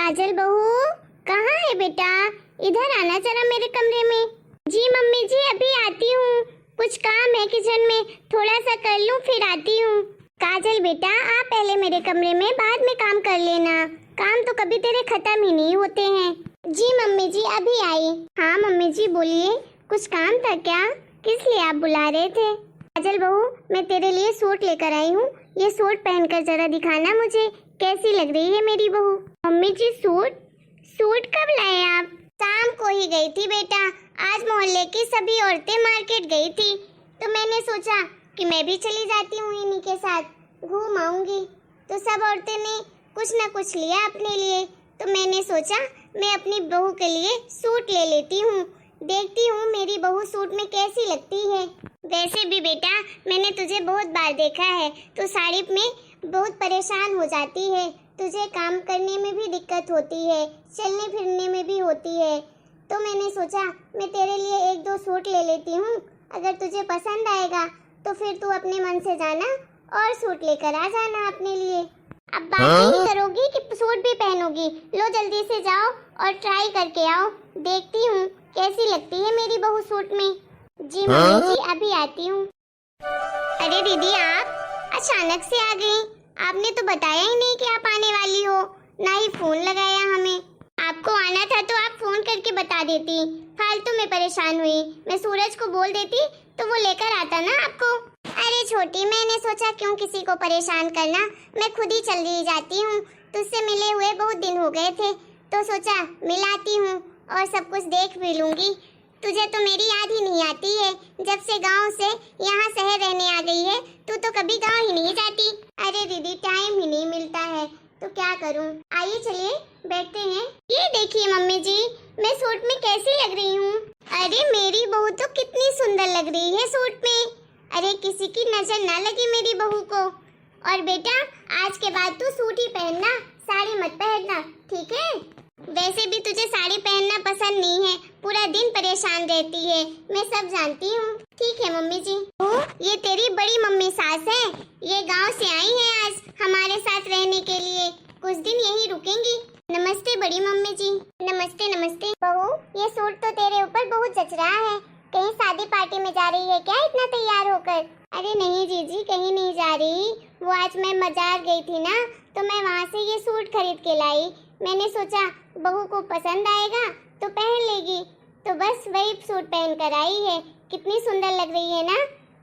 काजल बहू कहाँ है बेटा? इधर आना जरा मेरे कमरे में। जी मम्मी जी अभी आती हूँ, कुछ काम है किचन में, थोड़ा सा कर लूँ फिर आती हूँ। काजल बेटा आप पहले मेरे कमरे में, बाद में काम कर लेना, काम तो कभी तेरे खत्म ही नहीं होते हैं। जी मम्मी जी अभी आई। हाँ मम्मी जी बोलिए, कुछ काम था क्या? किस लिए आप बुला रहे थे? काजल बहू मैं तेरे लिए सूट लेकर आई हूँ, ये सूट पहनकर जरा दिखाना मुझे कैसी लग रही है मेरी बहू। मम्मी जी सूट कब लाए आप? शाम को ही गई थी बेटा, आज मोहल्ले की सभी औरतें मार्केट गई थी तो मैंने सोचा कि मैं भी चली जाती हूँ इन्हीं के साथ, घूम आऊंगी। तो सब औरतें ने कुछ न कुछ लिया अपने लिए, तो मैंने सोचा मैं अपनी बहू के लिए सूट ले लेती हूँ, देखती हूँ मेरी बहू सूट में कैसी लगती है। वैसे भी बेटा मैंने तुझे बहुत बार देखा है, तो साड़ी में बहुत परेशान हो जाती है, तुझे काम करने में भी दिक्कत होती है, चलने फिरने में भी होती है, तो मैंने सोचा मैं तेरे लिए एक दो सूट ले लेती हूँ, अगर तुझे पसंद आएगा तो फिर तू अपने मन से जाना और सूट लेकर आ जाना अपने लिए। अब बात नहीं करोगी कि सूट भी पहनोगी? लो जल्दी से जाओ और ट्राई करके आओ, देखती हूँ कैसी लगती है मेरी बहू सूट में। जी मम्मी जी अभी आती हूँ। अरे दीदी आप अचानक से आ गई, आपने तो बताया ही नहीं कि आप आने वाली हो, ना ही फोन लगाया हमें। आपको आना था तो आप फोन करके बता देती, फालतू में परेशान हुई। मैं सूरज को बोल देती तो वो लेकर आता ना आपको। अरे छोटी मैंने सोचा क्यों किसी को परेशान करना, मैं खुद ही चली जाती हूँ, तुझसे मिले हुए बहुत दिन हो गए थे तो सोचा मिलाती हूँ और सब कुछ देख भी लूंगी। तुझे तो मेरी याद ही नहीं आती है, जब से गांव से यहाँ शहर रहने आ गई है तू तो कभी गांव ही नहीं जाती। अरे दीदी टाइम ही नहीं मिलता है तो क्या करूँ। आइए चलिए बैठते हैं। ये देखिए मम्मी जी मैं सूट में कैसी लग रही हूँ? अरे मेरी बहू तो कितनी सुंदर लग रही है सूट में, अरे किसी की नजर ना लगी मेरी बहू को। और बेटा आज के बाद तू सूट ही पहनना, साड़ी मत पहनना, ठीक है? वैसे भी तुझे साड़ी पहनना पसंद नहीं है, पूरा दिन परेशान रहती है, मैं सब जानती हूँ। ठीक है मम्मी जी। ओ, ये तेरी बड़ी मम्मी सास है, ये गांव से आई है आज हमारे साथ रहने के लिए, कुछ दिन यहीं रुकेंगी। नमस्ते बड़ी मम्मी जी। नमस्ते नमस्ते। बहू ये सूट तो तेरे ऊपर बहुत जच रहा है, कहीं शादी पार्टी में जा रही है क्या इतना तैयार होकर? अरे नहीं जीजी कहीं नहीं जा रही, वो आज मैं बाजार गई थी ना तो मैं वहाँ से ये सूट खरीद के लाई, मैंने सोचा बहू को पसंद आएगा तो पहन लेगी, तो बस वही सूट पहन कर आई है। कितनी सुंदर लग रही है ना,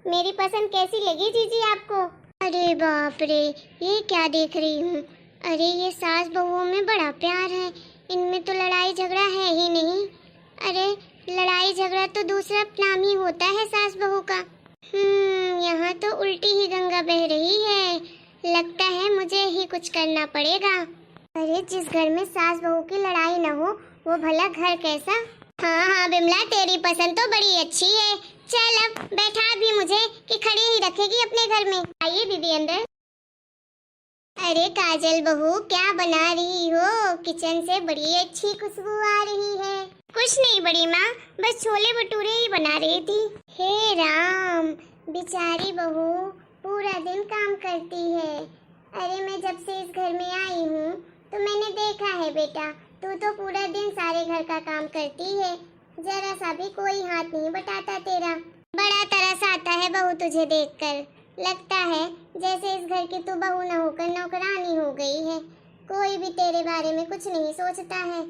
मेरी पसंद कैसी लगी जीजी आपको? अरे बाप रे ये क्या देख रही हूँ, अरे ये सास बहुओं में बड़ा प्यार है, इनमें तो लड़ाई झगड़ा है ही नहीं। अरे लड़ाई झगड़ा तो दूसरा नाम ही होता है सास बहू का। यहाँ तो उल्टी ही गंगा बह रही है, लगता है मुझे ही कुछ करना पड़ेगा। अरे जिस घर में सास बहू की लड़ाई न हो वो भला घर कैसा? हाँ हाँ बिमला तेरी पसंद तो बड़ी अच्छी है, चल अब बैठा भी मुझे कि खड़ी ही रखेगी अपने घर में। आइए दीदी अंदर। अरे काजल बहू क्या बना रही हो? किचन से बड़ी अच्छी खुशबू आ रही है। कुछ नहीं बड़ी माँ, बस छोले भटूरे ही बना रही थी। हे राम बेचारी बहू पूरा दिन काम करती है। अरे मैं जब से इस घर में आई हूँ तो मैंने देखा है बेटा, तू तो पूरा दिन सारे घर का काम करती है, जरा सा भी कोई हाथ नहीं बटाता तेरा। बड़ा तरस आता है बहू तुझे देखकर, लगता है जैसे इस घर की तू बहू न होकर नौकरानी हो गई है। कोई भी तेरे बारे में कुछ नहीं सोचता है,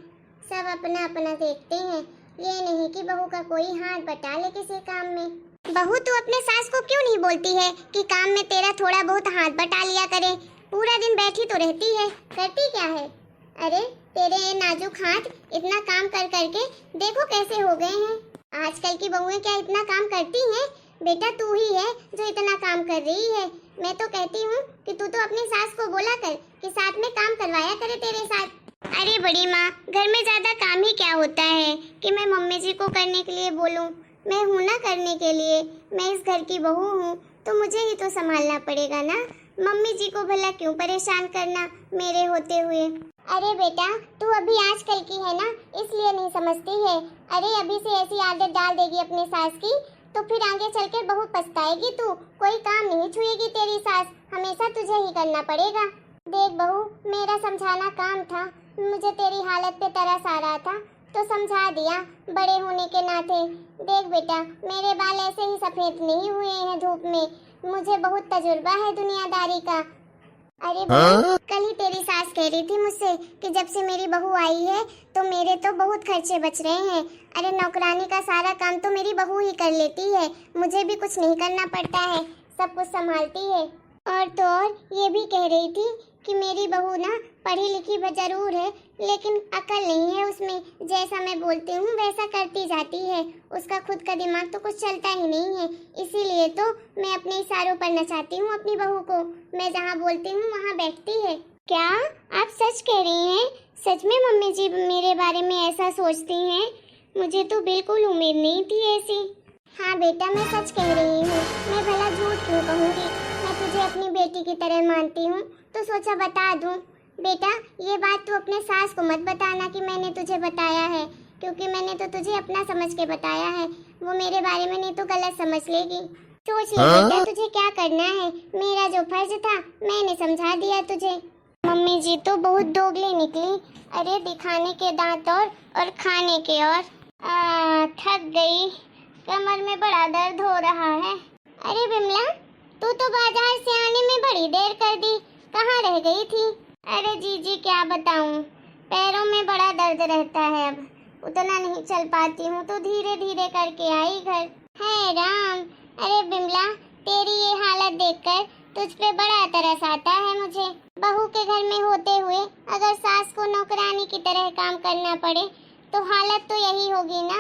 सब अपना अपना देखते हैं, ये नहीं कि बहू का कोई हाथ बटा ले किसी काम में। बहू तू अपने सास को क्यों नहीं बोलती है कि काम में तेरा थोड़ा बहुत हाथ बटा लिया करे? पूरा दिन बैठी तो रहती है, करती क्या है? अरे तेरे ये नाजुक हाथ इतना काम कर करके देखो कैसे हो गए हैं। आजकल की बहुएं क्या इतना काम करती हैं? बेटा तू ही है जो इतना काम कर रही है। मैं तो कहती हूँ कि तू तो अपनी सास को बोला कर कि साथ में काम करवाया करे तेरे साथ। अरे बड़ी माँ घर में ज्यादा काम ही क्या होता है कि मैं मम्मी जी को करने के लिए बोलूँ? मैं हूँ ना करने के लिए, मैं इस घर की बहू हूँ तो मुझे ही तो संभालना पड़ेगा ना, मम्मी जी को भला क्यों परेशान करना मेरे होते हुए। अरे बेटा तू अभी आजकल की है ना इसलिए नहीं समझती है, अरे अभी से ऐसी आदत डाल देगी अपने सास की तो फिर आगे चलकर बहुत पछताएगी तू, कोई काम नहीं छुएगी तेरी सास, हमेशा तुझे ही करना पड़ेगा। देख बहू मेरा समझाना काम था, मुझे तेरी हालत पे तरस आ रहा था तो समझा दिया बड़े होने के नाते। देख बेटा, मेरे बाल ऐसे ही सफेद नहीं हुए हैं धूप में, मुझे बहुत तजुर्बा है दुनियादारी का। अरे बहन, कल ही तेरी सास कह रही थी मुझसे कि जब से मेरी बहू आई है तो मेरे तो बहुत खर्चे बच रहे हैं। अरे नौकरानी का सारा काम तो मेरी बहू ही कर लेती है, मुझे भी कुछ नहीं करना पड़ता है, सब कुछ संभालती है। और तो और ये भी कह रही थी कि मेरी बहू ना पढ़ी लिखी जरूर है लेकिन अकल नहीं है उसमें, जैसा मैं बोलती हूँ वैसा करती जाती है, उसका खुद का दिमाग तो कुछ चलता ही नहीं है। इसीलिए तो मैं अपने इशारों पर नचाती हूँ अपनी बहू को, मैं जहाँ बोलती हूँ वहाँ बैठती है। क्या आप सच कह रही हैं? सच में मम्मी जी मेरे बारे में ऐसा सोचती हैं? मुझे तो बिल्कुल उम्मीद नहीं थी ऐसी। हाँ बेटा, मैं सच कह रही हूँ, मैं भला झूठ क्यों कहूँगी। मैं तुझे अपनी बेटी की तरह मानती हूँ तो सोचा बता दूँ। बेटा, ये बात तू अपने सास को मत बताना कि मैंने तुझे बताया है, क्योंकि मैंने तो तुझे अपना समझ के बताया है, वो मेरे बारे में नहीं तो गलत समझ लेगी। सोच ले बेटा तुझे क्या करना है, मेरा जो फर्ज था मैंने समझा दिया तुझे। मम्मी जी तो बहुत दोगली निकली, अरे दिखाने के दांत और खाने के और। थक गई, कमर में बड़ा दर्द हो रहा है। अरे बिमला, तू तो बाजार से आने में बड़ी देर कर दी, कहाँ रह गई थी? अरे जीजी क्या बताऊं, पैरों में बड़ा दर्द रहता है, अब उतना नहीं चल पाती हूँ तो धीरे धीरे करके आई घर। है राम, अरे बिमला तेरी ये हालत देखकर तुझ पे बड़ा तरस आता है मुझे। बहू के घर में होते हुए अगर सास को नौकरानी की तरह काम करना पड़े तो हालत तो यही होगी ना।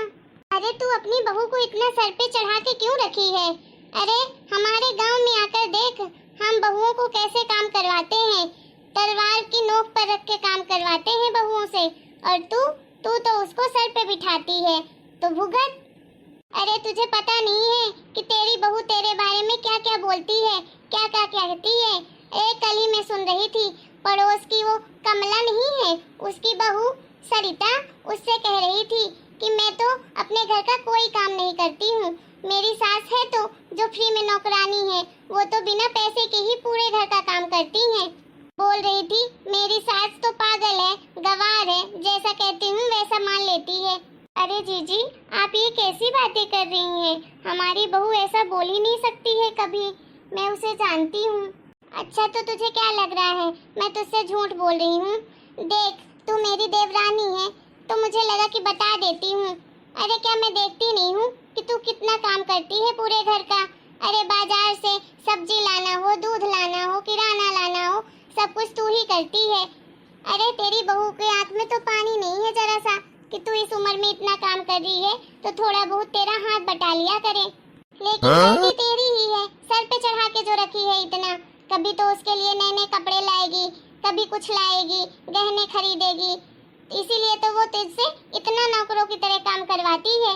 अरे तू अपनी बहू को इतना सर पे चढ़ा के क्यों रखी है? अरे हमारे गांव में आकर देख, हम बहुओं को कैसे काम करवाते हैं, तलवार की नोक पर रख के काम करवाते हैं बहुओं से, और तू तो उसको सर पे बिठाती है तो भुगत। अरे तुझे पता नहीं है कि तेरी बहू तेरे बारे में क्या क्या बोलती है, क्या क्या कहती है। कल ही मैं सुन रही थी, पड़ोस की वो कमला नहीं है, उसकी बहू सरिता उससे कह रही थी कि मैं तो अपने घर का कोई काम नहीं करती हूँ, मेरी सास है तो जो फ्री में नौकरानी है वो तो बिना पैसे के ही पूरे घर का काम करती हैं। बोल रही थी मेरी सास तो पागल है, गवार है, जैसा कहती हूँ वैसा मान लेती है। अरे जीजी आप ये कैसी बातें कर रही हैं, हमारी बहू ऐसा बोल ही नहीं सकती है कभी, मैं उसे जानती हूँ। अच्छा तो तुझे क्या लग रहा है मैं तुझसे झूठ बोल रही हूँ? देख तू मेरी देवरानी है तो मुझे लगा कि बता देती हूँ। अरे क्या मैं देखती नहीं हूँ कि तू कितना काम करती है पूरे घर का? अरे बाजार से सब्जी लाना हो, दूध लाना हो, किराना लाना हो, सब कुछ तू ही करती है। अरे तेरी बहू के आंख में तो पानी नहीं है जरा सा कि तू इस उम्र में इतना काम कर रही है तो थोड़ा बहुत तेरा हाथ बटा लिया करे। लेकिन गलती तेरी ही है, सर पे चढ़ा के जो रखी है इतना, कभी तो उसके लिए नए नए कपड़े लाएगी, कभी कुछ लाएगी, गहने खरीदेगी, इसीलिए तो वो तुझसे इतना नौकरों की तरह काम करवाती है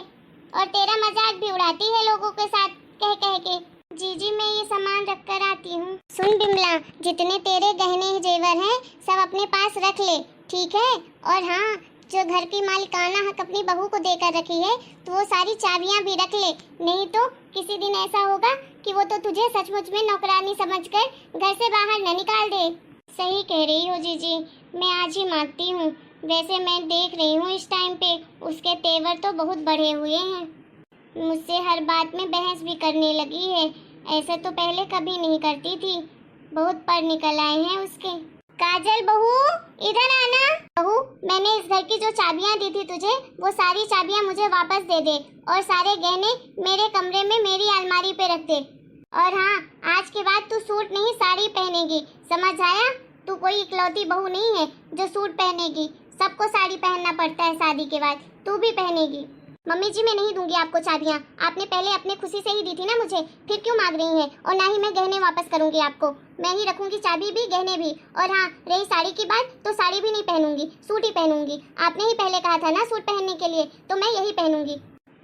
और तेरा मजाक भी उड़ाती है लोगों के साथ कह कह के। जीजी मैं ये सामान रख कर आती हूँ। सुन बिमला, जितने तेरे गहने जेवर हैं सब अपने पास रख ले, ठीक है? और हाँ, जो घर की मालिकाना हक अपनी बहू को देकर रखी है तो वो सारी चाबियां भी रख ले, नहीं तो किसी दिन ऐसा होगा कि वो तो तुझे सचमुच में नौकरानी समझकर घर से बाहर न निकाल दे। सही कह रही हो जीजी, मैं आज ही मानती हूँ। वैसे मैं देख रही हूँ इस टाइम पे उसके तेवर तो बहुत बढ़े हुए हैं, मुझसे हर बात में बहस भी करने लगी है, ऐसे तो पहले कभी नहीं करती थी, बहुत पर निकल आए हैं उसके। काजल बहू इधर आना। बहू मैंने इस घर की जो चाबियां दी थी तुझे वो सारी चाबियां मुझे वापस दे दे और सारे गहने मेरे कमरे में मेरी अलमारी पे रख दे। और हाँ, आज के बाद तू सूट नहीं साड़ी पहनेगी, समझ आया? तू कोई इकलौती बहू नहीं है जो सूट पहनेगी, सबको साड़ी पहनना पड़ता है शादी के बाद, तू भी पहनेगी। मम्मी जी मैं नहीं दूंगी आपको चाबियाँ, आपने पहले अपने खुशी से ही दी थी ना मुझे, फिर क्यों मांग रही हैं? और ना ही मैं गहने वापस करूंगी आपको, मैं ही रखूंगी चाबी भी गहने भी। और हाँ, रही साड़ी की बात तो साड़ी भी नहीं पहनूंगी, सूट ही पहनूंगी। आपने ही पहले कहा था ना सूट पहनने के लिए, तो मैं यही पहनूंगी।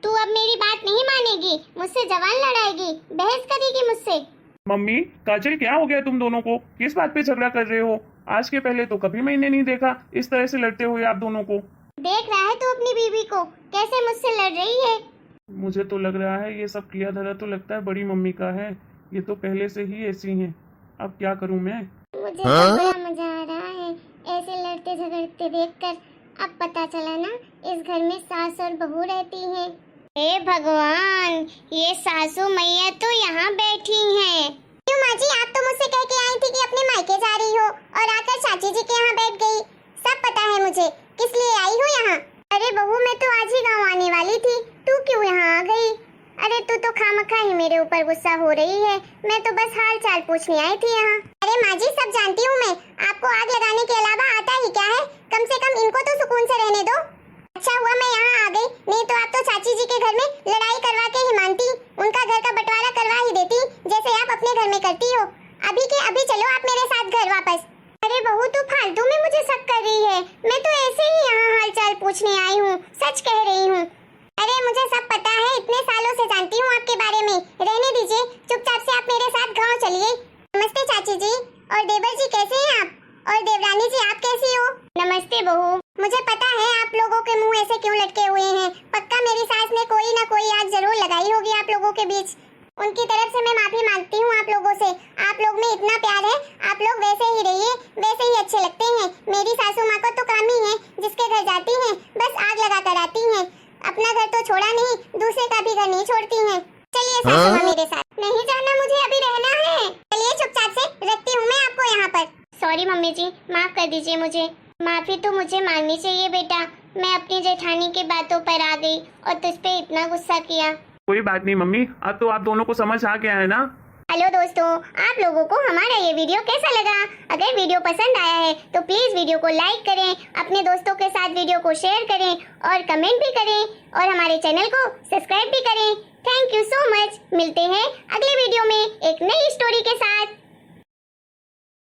तू अब मेरी बात नहीं मानेगी, मुझसे जवान लड़ाएगी, बहस करेगी मुझसे। मम्मी काजल क्या हो गया तुम दोनों को, किस बात पे झगड़ा कर रहे हो? आज के पहले तो कभी मैंने नहीं देखा इस तरह से लड़ते हुए आप दोनों को। देख रहा है तू अपनी बीवी को कैसे मुझसे लड़ रही है? मुझे तो लग रहा है ये सब किया धरा तो लगता है बड़ी मम्मी का है, ये तो पहले से ही ऐसी हैं, अब क्या करूं मैं? मुझे तो बड़ा मजा आ रहा है ऐसे लड़ते झगड़ते देखकर अब पता चला ना इस घर में सास और बहू रहती हैं। हे भगवान, ये सासू मैया तो यहाँ बैठी हैं। क्यों माँ जी, आप तो मुझसे कह के आई थी कि अपने मायके जा रही हो और आकर चाची जी के यहाँ बैठ गई। सब पता है मुझे, किस लिए आई हो यहाँ। अरे बहू, मैं तो आज ही गाँव आने वाली थी, तू क्यों यहाँ आ गई? अरे तू तो खामखा ही मेरे ऊपर गुस्सा हो रही है, मैं तो बस हाल चाल पूछने आई थी यहाँ। अरे माँ जी, सब जानती हूँ मैं, आपको आग लगाने के अलावा आता ही क्या है? कम से कम इनको तो सुकून से रहने दो। अच्छा हुआ मैं यहाँ आ गई, नहीं तो आप तो चाची जी के घर में लड़ाई करवा के ही मानती, उनका घर का बंटवारा करवा ही देती जैसे आप अपने घर में करती हो। अभी के अभी चलो आप मेरे साथ घर वापस। अरे बहू, तू फालतू में मुझे शक कर रही है, मैं तो ऐसे ही यहाँ हालचाल पूछने आई हूँ, सच कह रही हूँ। अरे मुझे सब पता है, इतने सालों से जानती हूँ आपके बारे में, रहने दीजिए, चुपचाप से आप मेरे साथ गाँव चलिए। नमस्ते चाची जी, और देवर जी कैसे हैं आप? और देवरानी जी आप कैसी हो? नमस्ते बहू, मुझे पता है आप लोगों के मुंह ऐसे क्यों लटके हुए हैं, पक्का मेरी सास ने कोई ना कोई आग जरूर लगाई होगी आप लोगों के बीच। उनकी तरफ से मैं माफी मांगती हूँ आप लोगों से, आप लोग में इतना प्यार है, आप लोग वैसे ही रहिए, वैसे ही अच्छे लगते हैं। मेरी सासू माँ को तो काम ही है, जिसके घर जाती हैं बस आग लगा कर आती हैं, अपना घर तो छोड़ा नहीं, दूसरे का भी घर नहीं छोड़ती हैं। चलिए सासू माँ मेरे साथ। नहीं जाना मुझे, अभी रहना है। चलिए चुपचाप से, रखती हूँ मैं आपको यहाँ पर। सॉरी मम्मी जी, माफ कर दीजिए मुझे। माफी तो मुझे मांगनी चाहिए बेटा, मैं अपनी जेठानी की बातों पर आ गई और तुझ पे इतना गुस्सा किया। कोई बात नहीं मम्मी, अब तो आप दोनों को समझ आ गया है ना। हेलो दोस्तों, आप लोगों को हमारा ये वीडियो कैसा लगा? अगर वीडियो पसंद आया है तो प्लीज वीडियो को लाइक करें, अपने दोस्तों के साथ वीडियो को शेयर करें और कमेंट भी करें और हमारे चैनल को सब्सक्राइब भी करें। Thank you so much. मिलते हैं अगले वीडियो में एक नई स्टोरी के साथ।